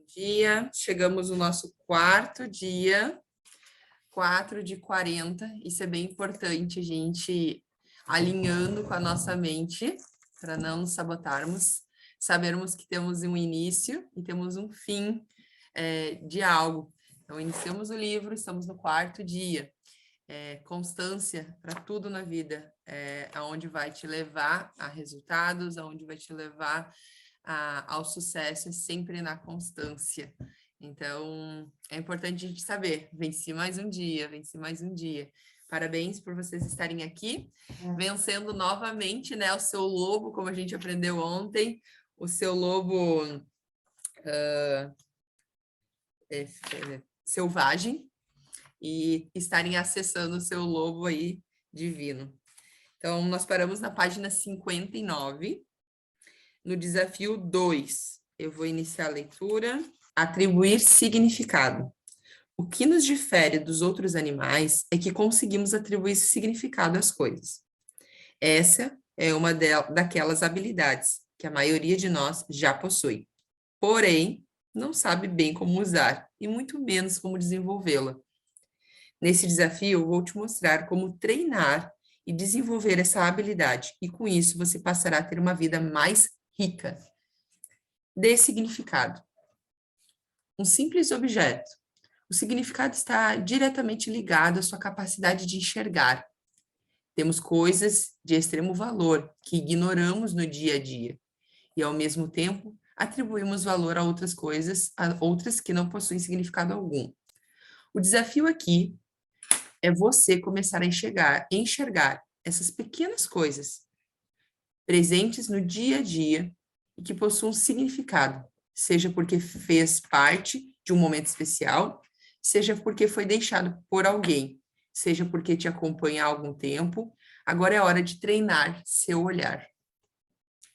dia, chegamos no nosso quarto dia, 4 de 40. Isso é bem importante, a gente alinhando com a nossa mente, para não nos sabotarmos, sabermos que temos um início e temos um fim de algo. Então, iniciamos o livro, estamos no quarto dia. Constância para tudo na vida, aonde vai te levar a resultados, aonde vai te levar ao sucesso, é sempre na constância. Então, é importante a gente saber, venci mais um dia, venci mais um dia. Parabéns por vocês estarem aqui, vencendo novamente, né, o seu lobo, como a gente aprendeu ontem, o seu lobo selvagem, e estarem acessando o seu lobo aí divino. Então, nós paramos na página 59, no desafio 2. Eu vou iniciar a leitura. Atribuir significado. O que nos difere dos outros animais é que conseguimos atribuir significado às coisas. Essa é uma daquelas habilidades que a maioria de nós já possui. Porém, não sabe bem como usar e muito menos como desenvolvê-la. Nesse desafio, vou te mostrar como treinar e desenvolver essa habilidade, e com isso você passará a ter uma vida mais rica. Dê significado. Um simples objeto. O significado está diretamente ligado à sua capacidade de enxergar. Temos coisas de extremo valor que ignoramos no dia a dia, e ao mesmo tempo atribuímos valor a outras coisas, a outras que não possuem significado algum. O desafio aqui é você começar a enxergar essas pequenas coisas presentes no dia a dia e que possuam significado, seja porque fez parte de um momento especial, seja porque foi deixado por alguém, seja porque te acompanha há algum tempo. Agora é hora de treinar seu olhar.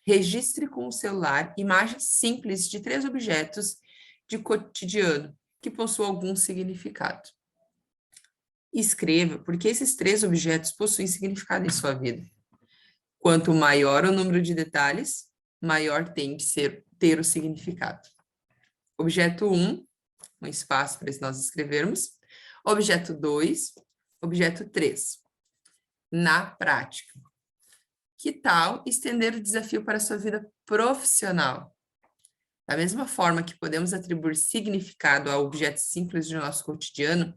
Registre com o celular imagens simples de 3 objetos de cotidiano que possuam algum significado. Escreva porque esses 3 objetos possuem significado em sua vida. Quanto maior o número de detalhes, maior tem de ter o significado. Objeto 1, um espaço para nós escrevermos. Objeto 2, objeto 3. Na prática. Que tal estender o desafio para a sua vida profissional? Da mesma forma que podemos atribuir significado a objetos simples de nosso cotidiano,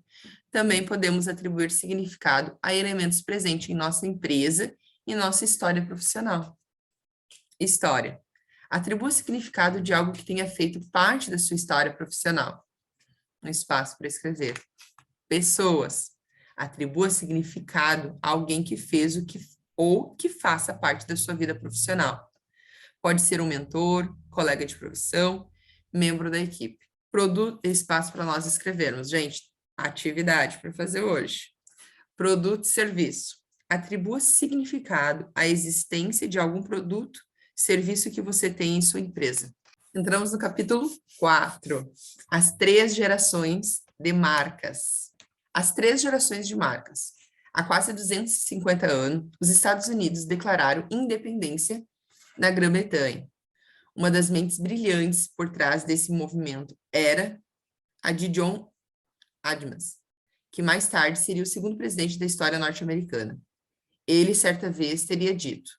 também podemos atribuir significado a elementos presentes em nossa empresa e nossa história profissional. História. Atribua significado de algo que tenha feito parte da sua história profissional. Um espaço para escrever. Pessoas. Atribua significado a alguém que fez o que ou que faça parte da sua vida profissional. Pode ser um mentor, colega de profissão, membro da equipe. Espaço para nós escrevermos. Gente, atividade para fazer hoje. Produto e serviço. Atribua significado à existência de algum produto, serviço que você tem em sua empresa. Entramos no capítulo 4. As 3 gerações de marcas. As 3 gerações de marcas. Há quase 250 anos, os Estados Unidos declararam independência da Grã-Bretanha. Uma das mentes brilhantes por trás desse movimento era a de John Adams, que mais tarde seria o segundo presidente da história norte-americana. Ele, certa vez, teria dito: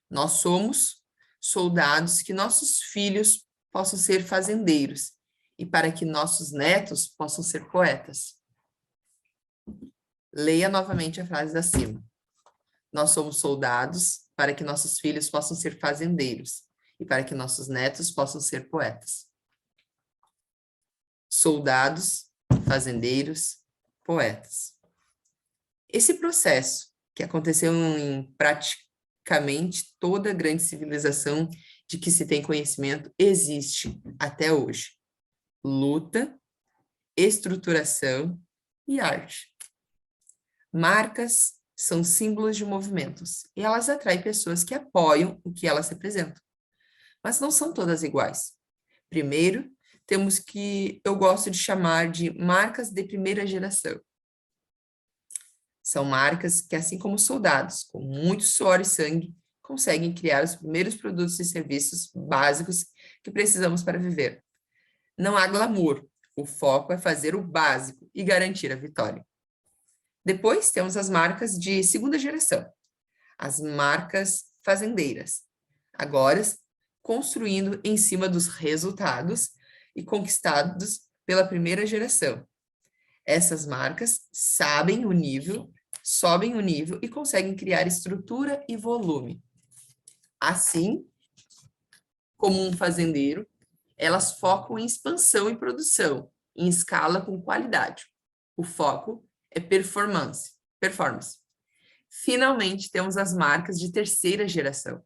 nós somos soldados que nossos filhos possam ser fazendeiros e para que nossos netos possam ser poetas. Leia novamente a frase acima. Nós somos soldados para que nossos filhos possam ser fazendeiros e para que nossos netos possam ser poetas. Soldados, fazendeiros, poetas. Esse processo, que aconteceu em praticamente toda a grande civilização de que se tem conhecimento, existe até hoje. Luta, estruturação e arte. Marcas são símbolos de movimentos e elas atraem pessoas que apoiam o que elas representam. Mas não são todas iguais. Primeiro, temos que eu gosto de chamar de marcas de primeira geração. São marcas que, assim como soldados, com muito suor e sangue, conseguem criar os primeiros produtos e serviços básicos que precisamos para viver. Não há glamour. O foco é fazer o básico e garantir a vitória. Depois temos as marcas de segunda geração, as marcas fazendeiras, agora construindo em cima dos resultados e conquistados pela primeira geração. Essas marcas sobem o nível e conseguem criar estrutura e volume. Assim como um fazendeiro, elas focam em expansão e produção, em escala com qualidade. O foco é performance. Finalmente, temos as marcas de terceira geração.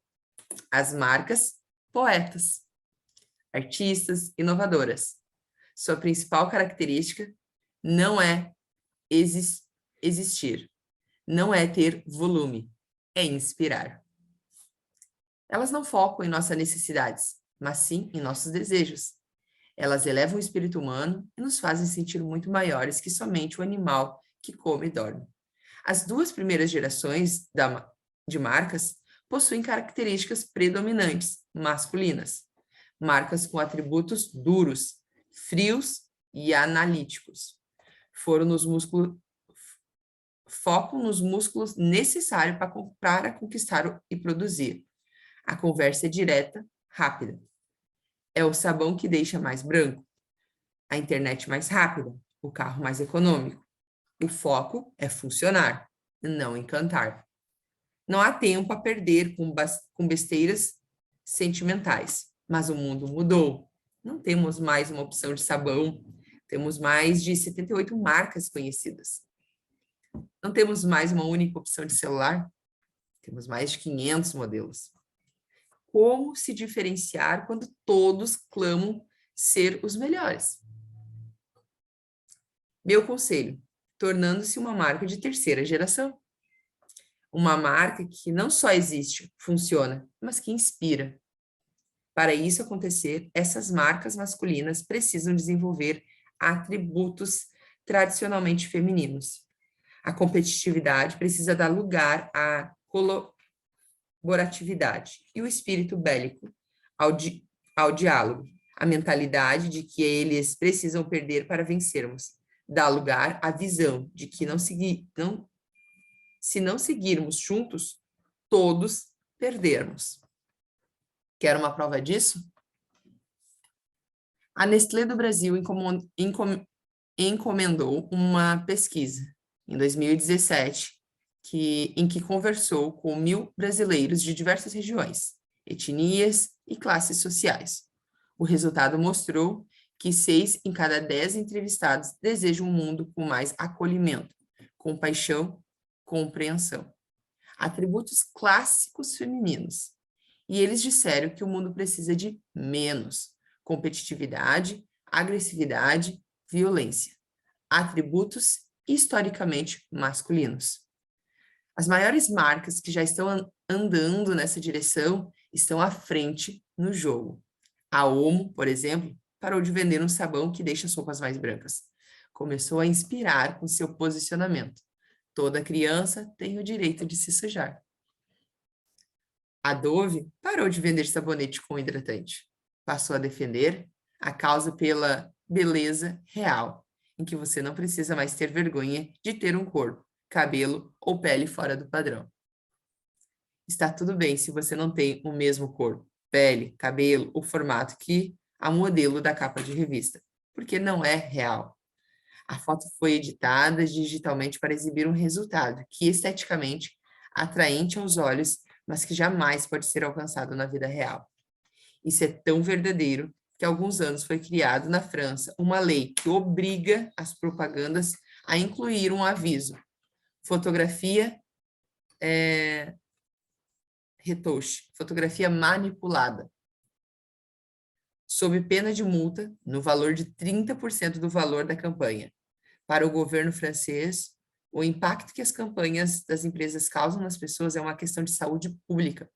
As marcas poetas, artistas, inovadoras. Sua principal característica não é existir, não é ter volume, é inspirar. Elas não focam em nossas necessidades, mas sim em nossos desejos. Elas elevam o espírito humano e nos fazem sentir muito maiores que somente o animal que come e dorme. As duas primeiras gerações de marcas possuem características predominantes, masculinas. Marcas com atributos duros, frios e analíticos. Foco nos músculos necessários para conquistar e produzir. A conversa é direta, rápida. É o sabão que deixa mais branco, a internet mais rápida, o carro mais econômico. O foco é funcionar, não encantar. Não há tempo a perder com besteiras sentimentais, mas o mundo mudou. Não temos mais uma opção de sabão, temos mais de 78 marcas conhecidas. Não temos mais uma única opção de celular, temos mais de 500 modelos. Como se diferenciar quando todos clamam ser os melhores? Meu conselho, tornando-se uma marca de terceira geração. Uma marca que não só existe, funciona, mas que inspira. Para isso acontecer, essas marcas masculinas precisam desenvolver atributos tradicionalmente femininos. A competitividade precisa dar lugar à colaboratividade e o espírito bélico ao diálogo. A mentalidade de que eles precisam perder para vencermos. Dá lugar à visão de que se não seguirmos juntos, todos perdermos. Quer uma prova disso? A Nestlé do Brasil encomendou uma pesquisa em 2017 em que conversou com 1.000 brasileiros de diversas regiões, etnias e classes sociais. O resultado mostrou que 6 em cada 10 entrevistados desejam um mundo com mais acolhimento, compaixão, compreensão. Atributos clássicos femininos. E eles disseram que o mundo precisa de menos competitividade, agressividade, violência. Atributos historicamente masculinos. As maiores marcas que já estão andando nessa direção estão à frente no jogo. A Omo, por exemplo, parou de vender um sabão que deixa as roupas mais brancas. Começou a inspirar com seu posicionamento. Toda criança tem o direito de se sujar. A Dove parou de vender sabonete com hidratante. Passou a defender a causa pela beleza real, em que você não precisa mais ter vergonha de ter um corpo, cabelo ou pele fora do padrão. Está tudo bem se você não tem o mesmo corpo, pele, cabelo ou formato que a modelo da capa de revista, porque não é real. A foto foi editada digitalmente para exibir um resultado que esteticamente atraente aos olhos, mas que jamais pode ser alcançado na vida real. Isso é tão verdadeiro que há alguns anos foi criado na França uma lei que obriga as propagandas a incluir um aviso. Fotografia retouche, fotografia manipulada. Sob pena de multa, no valor de 30% do valor da campanha. Para o governo francês, o impacto que as campanhas das empresas causam nas pessoas é uma questão de saúde pública.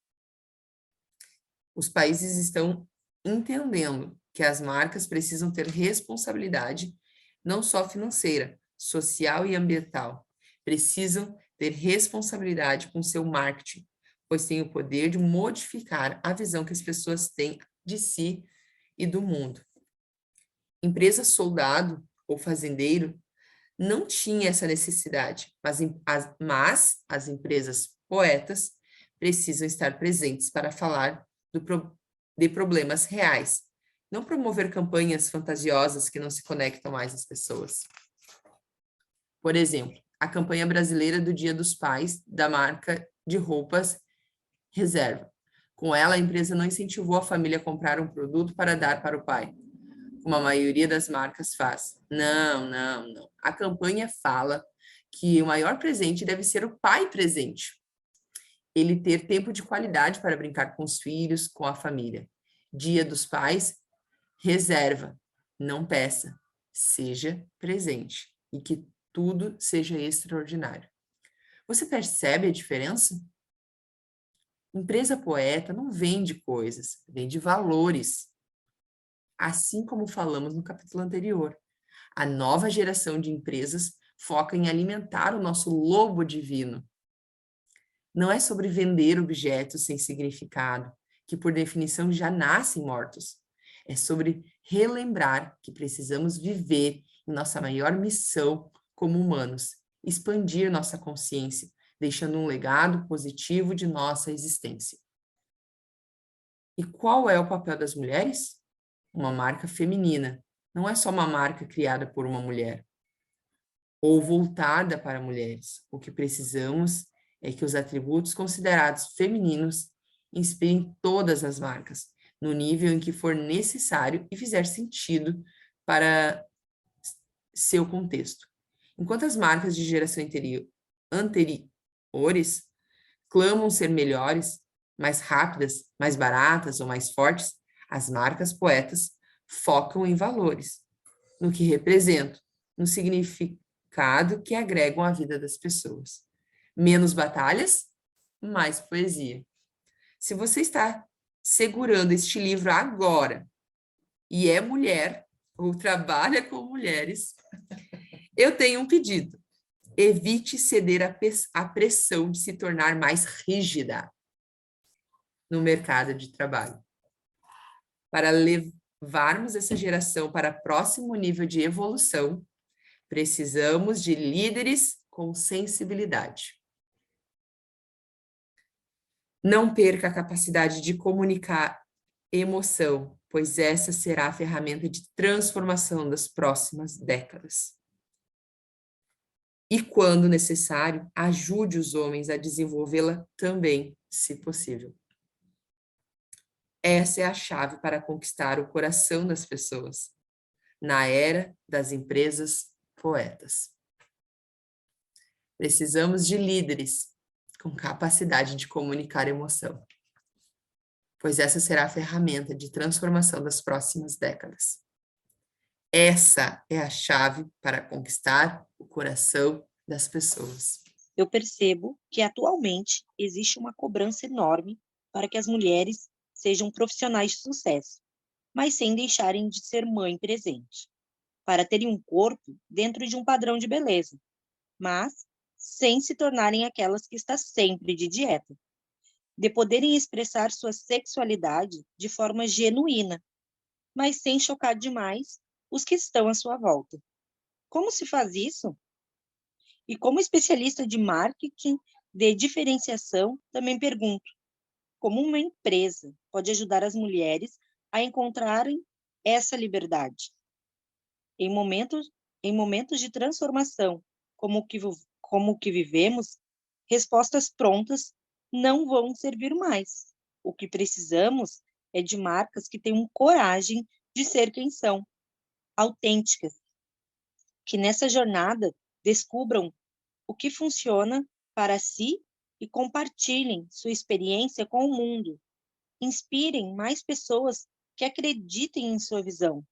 Os países estão entendendo que as marcas precisam ter responsabilidade, não só financeira, social e ambiental. Precisam ter responsabilidade com seu marketing, pois têm o poder de modificar a visão que as pessoas têm de si e do mundo. Empresa soldado ou fazendeiro não tinha essa necessidade, mas as empresas poetas precisam estar presentes para falar de problemas reais, não promover campanhas fantasiosas que não se conectam mais às pessoas. Por exemplo, a campanha brasileira do Dia dos Pais da marca de roupas Reserva. Com ela, a empresa não incentivou a família a comprar um produto para dar para o pai, como a maioria das marcas faz. Não, não, não. A campanha fala que o maior presente deve ser o pai presente. Ele ter tempo de qualidade para brincar com os filhos, com a família. Dia dos Pais, reserva, não peça, seja presente e que tudo seja extraordinário. Você percebe a diferença? Empresa poeta não vende coisas, vende valores. Assim como falamos no capítulo anterior, a nova geração de empresas foca em alimentar o nosso lobo divino. Não é sobre vender objetos sem significado, que por definição já nascem mortos. É sobre relembrar que precisamos viver em nossa maior missão como humanos, expandir nossa consciência, deixando um legado positivo de nossa existência. E qual é o papel das mulheres? Uma marca feminina. Não é só uma marca criada por uma mulher ou voltada para mulheres. O que precisamos é que os atributos considerados femininos inspirem todas as marcas, no nível em que for necessário e fizer sentido para seu contexto. Enquanto as marcas de geração anteriores clamam ser melhores, mais rápidas, mais baratas ou mais fortes, as marcas poetas focam em valores, no que representam, no significado que agregam à vida das pessoas. Menos batalhas, mais poesia. Se você está segurando este livro agora e é mulher ou trabalha com mulheres, eu tenho um pedido. Evite ceder à pressão de se tornar mais rígida no mercado de trabalho. Para levarmos essa geração para próximo nível de evolução, precisamos de líderes com sensibilidade. Não perca a capacidade de comunicar emoção, pois essa será a ferramenta de transformação das próximas décadas. E, quando necessário, ajude os homens a desenvolvê-la também, se possível. Essa é a chave para conquistar o coração das pessoas, na era das empresas poetas. Precisamos de líderes com capacidade de comunicar emoção, pois essa será a ferramenta de transformação das próximas décadas. Essa é a chave para conquistar o coração das pessoas. Eu percebo que atualmente existe uma cobrança enorme para que as mulheres sejam profissionais de sucesso, mas sem deixarem de ser mãe presente, para terem um corpo dentro de um padrão de beleza, mas sem se tornarem aquelas que está sempre de dieta, de poderem expressar sua sexualidade de forma genuína, mas sem chocar demais os que estão à sua volta. Como se faz isso? E como especialista de marketing de diferenciação, também pergunto, como uma empresa pode ajudar as mulheres a encontrarem essa liberdade? Em momentos de transformação, como o que vivemos, respostas prontas não vão servir mais. O que precisamos é de marcas que tenham coragem de ser quem são, autênticas, que nessa jornada descubram o que funciona para si e compartilhem sua experiência com o mundo. Inspirem mais pessoas que acreditem em sua visão.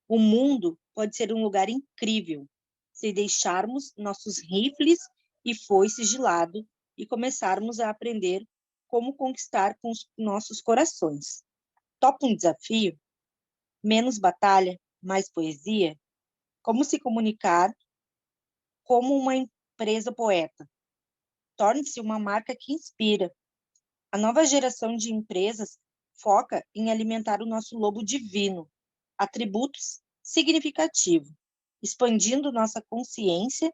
O mundo pode ser um lugar incrível se deixarmos nossos rifles e foices de lado e começarmos a aprender como conquistar com os nossos corações. Topa um desafio? Menos batalha, mais poesia? Como se comunicar como uma empresa poeta? Torne-se uma marca que inspira. A nova geração de empresas foca em alimentar o nosso lobo divino, atributos significativo, expandindo nossa consciência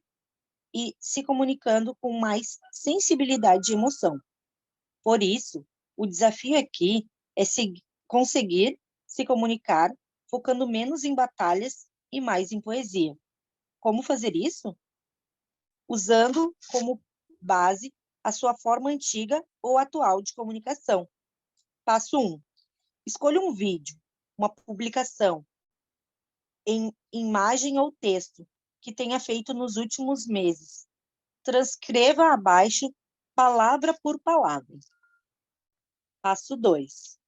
e se comunicando com mais sensibilidade e emoção. Por isso, o desafio aqui é conseguir se comunicar, focando menos em batalhas e mais em poesia. Como fazer isso? Usando como base a sua forma antiga ou atual de comunicação. Passo 1. Escolha um vídeo, uma publicação, em imagem ou texto que tenha feito nos últimos meses. Transcreva abaixo, palavra por palavra. Passo 2.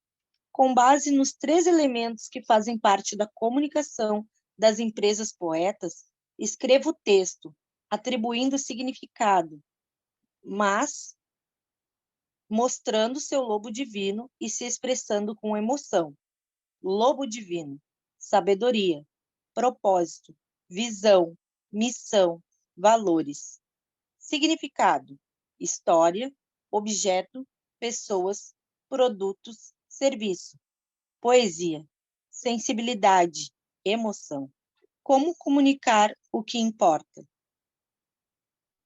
Com base nos 3 elementos que fazem parte da comunicação das empresas poetas, escreva o texto, atribuindo significado, mas mostrando seu lobo divino e se expressando com emoção. Lobo divino, sabedoria, propósito, visão, missão, valores. Significado, história, objeto, pessoas, produtos, serviço. Poesia, sensibilidade, emoção. Como comunicar o que importa?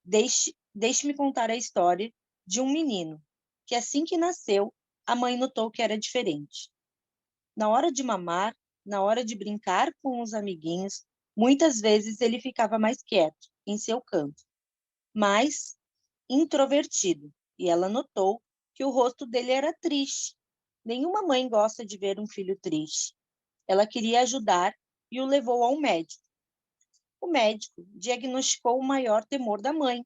Deixe-me contar a história de um menino que, assim que nasceu, a mãe notou que era diferente. Na hora de mamar, na hora de brincar com os amiguinhos, muitas vezes ele ficava mais quieto, em seu canto, mais introvertido, e ela notou que o rosto dele era triste. Nenhuma mãe gosta de ver um filho triste. Ela queria ajudar e o levou ao médico. O médico diagnosticou o maior temor da mãe.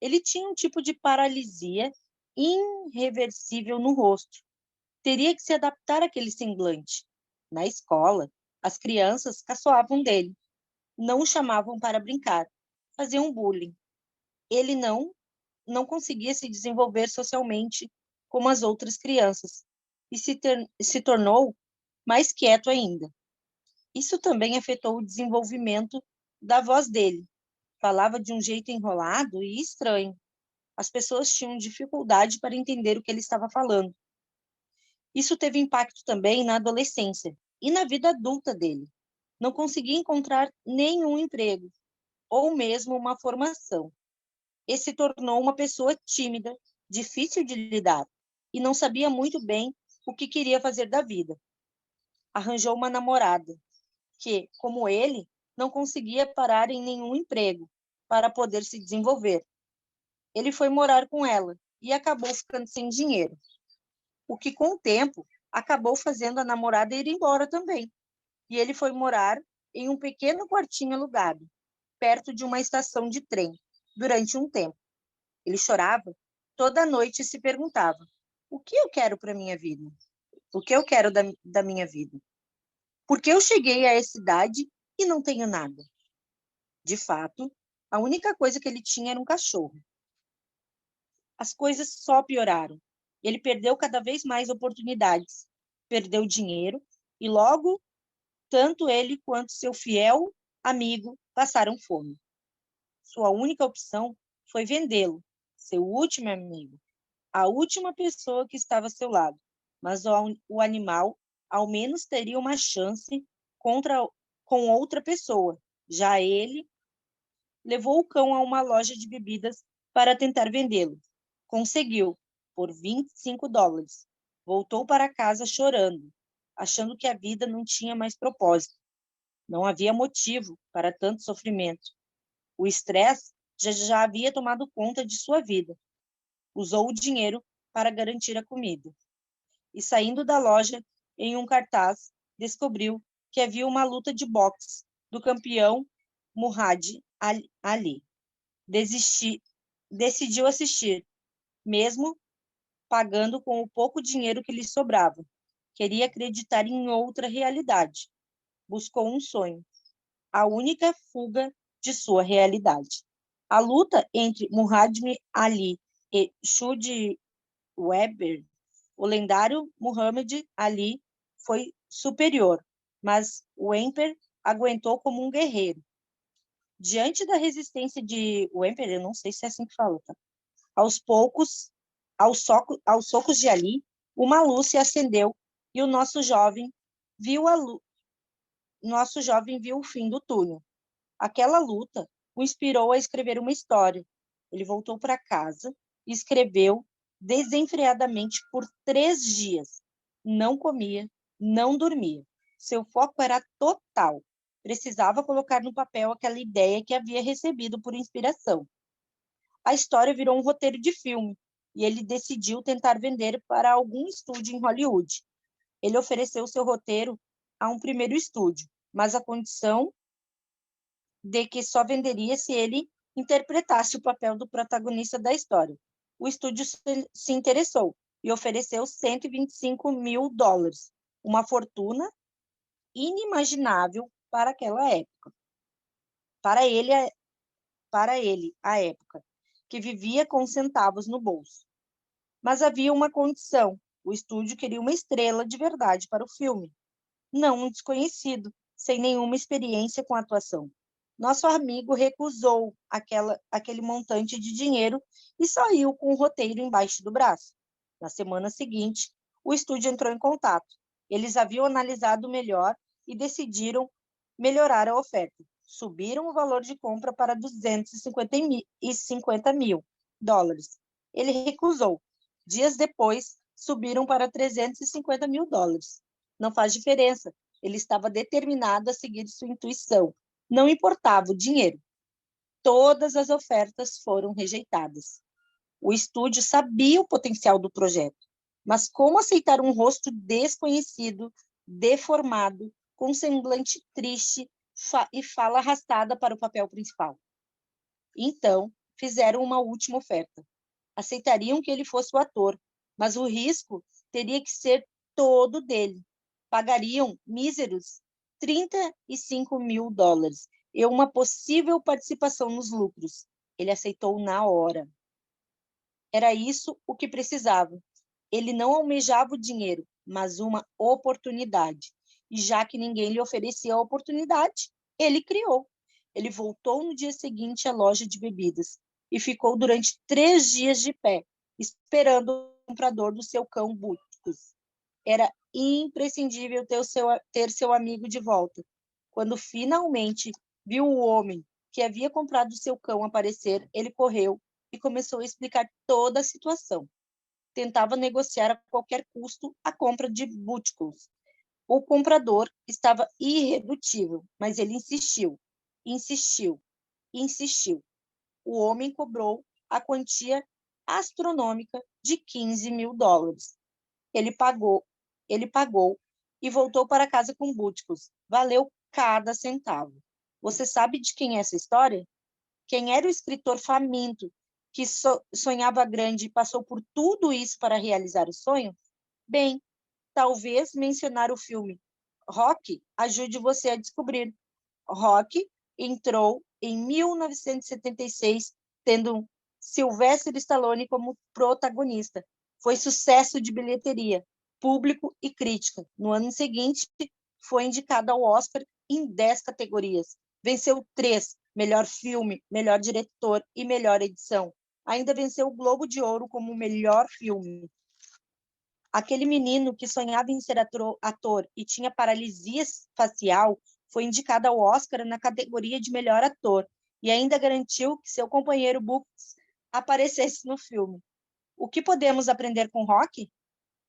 Ele tinha um tipo de paralisia irreversível no rosto. Teria que se adaptar àquele semblante. Na escola, as crianças caçoavam dele, não o chamavam para brincar, faziam bullying. Ele não conseguia se desenvolver socialmente como as outras crianças e se tornou mais quieto ainda. Isso também afetou o desenvolvimento da voz dele. Falava de um jeito enrolado e estranho. As pessoas tinham dificuldade para entender o que ele estava falando. Isso teve impacto também na adolescência e na vida adulta dele. Não conseguia encontrar nenhum emprego ou mesmo uma formação. Ele se tornou uma pessoa tímida, difícil de lidar e não sabia muito bem o que queria fazer da vida. Arranjou uma namorada que, como ele, não conseguia parar em nenhum emprego para poder se desenvolver. Ele foi morar com ela e acabou ficando sem dinheiro, o que, com o tempo, acabou fazendo a namorada ir embora também. E ele foi morar em um pequeno quartinho alugado, perto de uma estação de trem, durante um tempo. Ele chorava toda noite e se perguntava: o que eu quero para a minha vida? O que eu quero da minha vida? Por que eu cheguei a essa idade e não tenho nada? De fato, a única coisa que ele tinha era um cachorro. As coisas só pioraram. Ele perdeu cada vez mais oportunidades, perdeu dinheiro e logo, tanto ele quanto seu fiel amigo passaram fome. Sua única opção foi vendê-lo, seu último amigo, a última pessoa que estava ao seu lado. Mas o animal, ao menos, teria uma chance com outra pessoa. Já ele levou o cão a uma loja de bebidas para tentar vendê-lo. Conseguiu, por $25. Voltou para casa chorando, achando que a vida não tinha mais propósito. Não havia motivo para tanto sofrimento. O estresse já havia tomado conta de sua vida. Usou o dinheiro para garantir a comida. E saindo da loja, em um cartaz, descobriu que havia uma luta de boxe do campeão Muhammad Ali. Decidiu assistir, mesmo pagando com o pouco dinheiro que lhe sobrava. Queria acreditar em outra realidade. Buscou um sonho, a única fuga de sua realidade. A luta entre Muhammad Ali e Chud Weber, o lendário Muhammad Ali, foi superior, mas Wemper aguentou como um guerreiro. Diante da resistência de Wemper, eu não sei se é assim que fala, tá? Aos poucos, aos socos de Ali, uma luz se acendeu e o nosso jovem viu nosso jovem viu o fim do túnel. Aquela luta o inspirou a escrever uma história. Ele voltou para casa e escreveu desenfreadamente por 3 dias. Não comia, não dormia. Seu foco era total. Precisava colocar no papel aquela ideia que havia recebido por inspiração. A história virou um roteiro de filme e ele decidiu tentar vender para algum estúdio em Hollywood. Ele ofereceu seu roteiro a um primeiro estúdio, mas a condição de que só venderia se ele interpretasse o papel do protagonista da história. O estúdio se interessou e ofereceu 125 mil dólares, uma fortuna inimaginável para aquela época. Para ele, a época, que vivia com centavos no bolso. Mas havia uma condição: o estúdio queria uma estrela de verdade para o filme, não um desconhecido, sem nenhuma experiência com atuação. Nosso amigo recusou aquele montante de dinheiro e saiu com o roteiro embaixo do braço. Na semana seguinte, o estúdio entrou em contato. Eles haviam analisado melhor e decidiram melhorar a oferta. Subiram o valor de compra para 250 mil dólares. Ele recusou. Dias depois, subiram para 350 mil dólares. Não faz diferença. Ele estava determinado a seguir sua intuição. Não importava o dinheiro. Todas as ofertas foram rejeitadas. O estúdio sabia o potencial do projeto, mas como aceitar um rosto desconhecido, deformado, com semblante triste e fala arrastada para o papel principal? Então, fizeram uma última oferta. Aceitariam que ele fosse o ator, mas o risco teria que ser todo dele. Pagariam míseros 35 mil dólares e uma possível participação nos lucros. Ele aceitou na hora. Era isso o que precisava. Ele não almejava o dinheiro, mas uma oportunidade. E já que ninguém lhe oferecia a oportunidade, ele criou. Ele voltou no dia seguinte à loja de bebidas e ficou durante 3 dias de pé, esperando o comprador do seu cão Butkus. Era imprescindível ter seu amigo de volta. Quando finalmente viu o homem que havia comprado seu cão aparecer, ele correu e começou a explicar toda a situação. Tentava negociar a qualquer custo a compra de Butkus. O comprador estava irredutível, mas ele insistiu, insistiu, insistiu. O homem cobrou a quantia astronômica de 15 mil dólares. Ele pagou e voltou para casa com Butkus. Valeu cada centavo. Você sabe de quem é essa história? Quem era o escritor faminto que sonhava grande e passou por tudo isso para realizar o sonho? Bem, talvez mencionar o filme Rocky ajude você a descobrir. Rocky entrou em 1976, tendo Sylvester Stallone como protagonista. Foi sucesso de bilheteria, público e crítica. No ano seguinte, foi indicado ao Oscar em 10 categorias. Venceu 3, melhor filme, melhor diretor e melhor edição. Ainda venceu o Globo de Ouro como melhor filme. Aquele menino que sonhava em ser ator e tinha paralisia facial foi indicado ao Oscar na categoria de melhor ator e ainda garantiu que seu companheiro Butkus aparecesse no filme. O que podemos aprender com Rocky?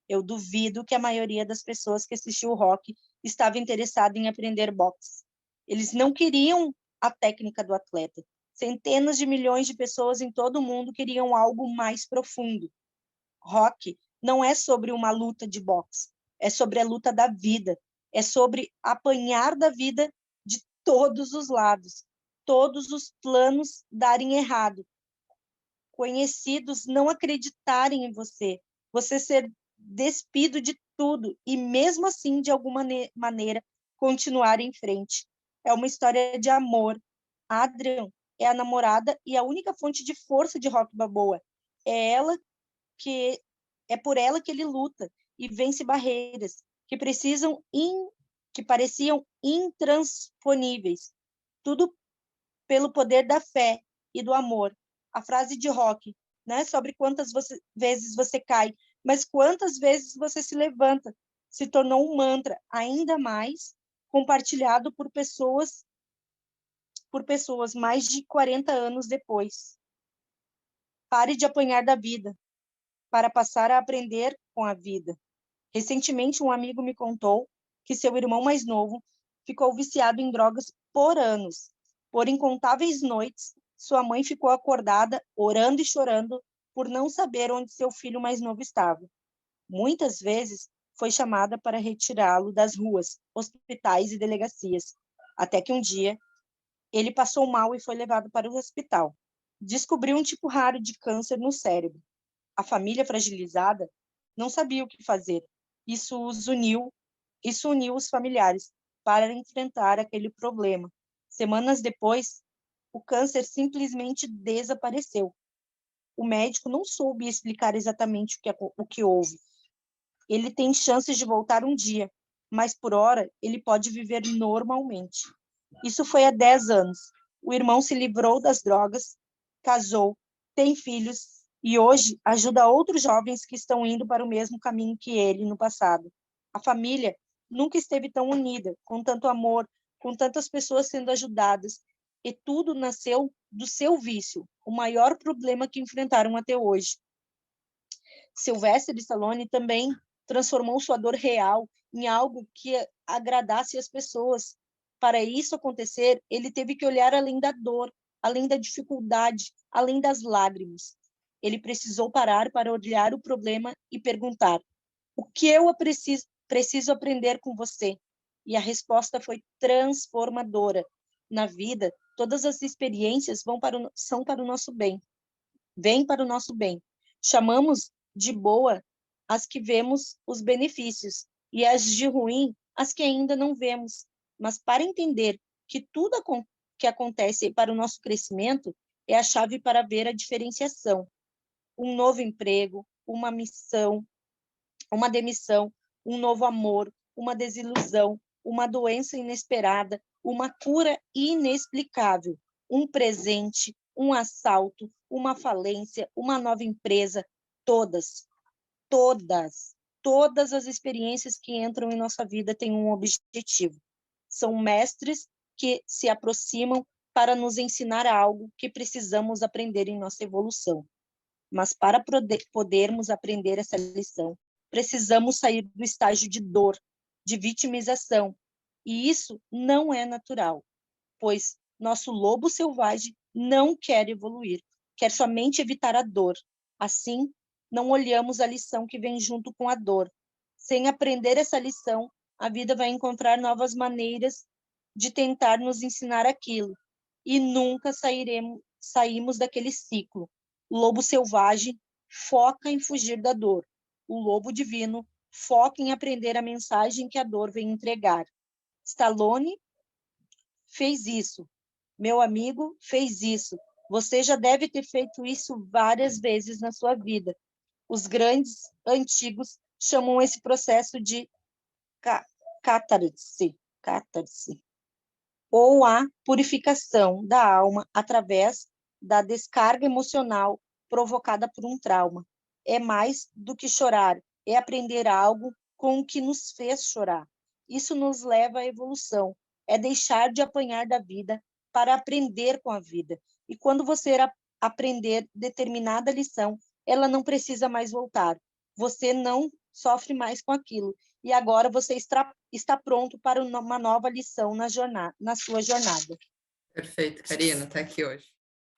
Eu duvido que a maioria das pessoas que assistiu o Rocky estava interessada em aprender boxe. Eles não queriam a técnica do atleta. Centenas de milhões de pessoas em todo o mundo queriam algo mais profundo. Rocky não é sobre uma luta de boxe, é sobre a luta da vida, é sobre apanhar da vida de todos os lados, todos os planos darem errado, conhecidos não acreditarem em você, você ser despido de tudo e mesmo assim, de alguma maneira, continuar em frente. É uma história de amor. Adrian é a namorada e a única fonte de força de Rocky Balboa. É por ela que ele luta e vence barreiras que que pareciam intransponíveis. Tudo pelo poder da fé e do amor. A frase de Rocky, né, sobre quantas vezes você cai, mas quantas vezes você se levanta, se tornou um mantra, ainda mais compartilhado por pessoas mais de 40 anos depois. Pare de apanhar da vida, para passar a aprender com a vida. Recentemente, um amigo me contou que seu irmão mais novo ficou viciado em drogas por anos. Por incontáveis noites, sua mãe ficou acordada, orando e chorando, por não saber onde seu filho mais novo estava. Muitas vezes, foi chamada para retirá-lo das ruas, hospitais e delegacias, até que um dia, ele passou mal e foi levado para o hospital. Descobriu um tipo raro de câncer no cérebro. A família fragilizada não sabia o que fazer. Isso uniu os familiares para enfrentar aquele problema. Semanas depois, o câncer simplesmente desapareceu. O médico não soube explicar exatamente o que houve. Ele tem chances de voltar um dia, mas por hora ele pode viver normalmente. Isso foi há 10 anos. O irmão se livrou das drogas, casou, tem filhos e hoje ajuda outros jovens que estão indo para o mesmo caminho que ele no passado. A família nunca esteve tão unida, com tanto amor, com tantas pessoas sendo ajudadas, e tudo nasceu do seu vício, o maior problema que enfrentaram até hoje. Sylvester Stallone também transformou sua dor real em algo que agradasse as pessoas. Para isso acontecer, ele teve que olhar além da dor, além da dificuldade, além das lágrimas. Ele precisou parar para olhar o problema e perguntar: o que eu preciso aprender com você? E a resposta foi transformadora. Na vida, todas as experiências são para o nosso bem. Vêm para o nosso bem. Chamamos de boa as que vemos os benefícios, e as de ruim, as que ainda não vemos. Mas para entender que tudo que acontece para o nosso crescimento é a chave para ver a diferenciação. Um novo emprego, uma missão, uma demissão, um novo amor, uma desilusão, uma doença inesperada, uma cura inexplicável, um presente, um assalto, uma falência, uma nova empresa, todas as experiências que entram em nossa vida têm um objetivo. São mestres que se aproximam para nos ensinar algo que precisamos aprender em nossa evolução. Mas para podermos aprender essa lição, precisamos sair do estágio de dor, de vitimização. E isso não é natural, pois nosso lobo selvagem não quer evoluir, quer somente evitar a dor. Assim, não olhamos a lição que vem junto com a dor. Sem aprender essa lição, a vida vai encontrar novas maneiras de tentar nos ensinar aquilo, e nunca saímos daquele ciclo. O lobo selvagem foca em fugir da dor. O lobo divino foca em aprender a mensagem que a dor vem entregar. Stallone fez isso. Meu amigo fez isso. Você já deve ter feito isso várias vezes na sua vida. Os grandes antigos chamam esse processo de catarse, ou a purificação da alma através da descarga emocional provocada por um trauma. É mais do que chorar, é aprender algo com o que nos fez chorar. Isso nos leva à evolução, é deixar de apanhar da vida para aprender com a vida. E quando você aprender determinada lição, ela não precisa mais voltar. Você não sofre mais com aquilo. E agora você está pronto para uma nova lição na sua jornada. Perfeito, Karina, está aqui hoje.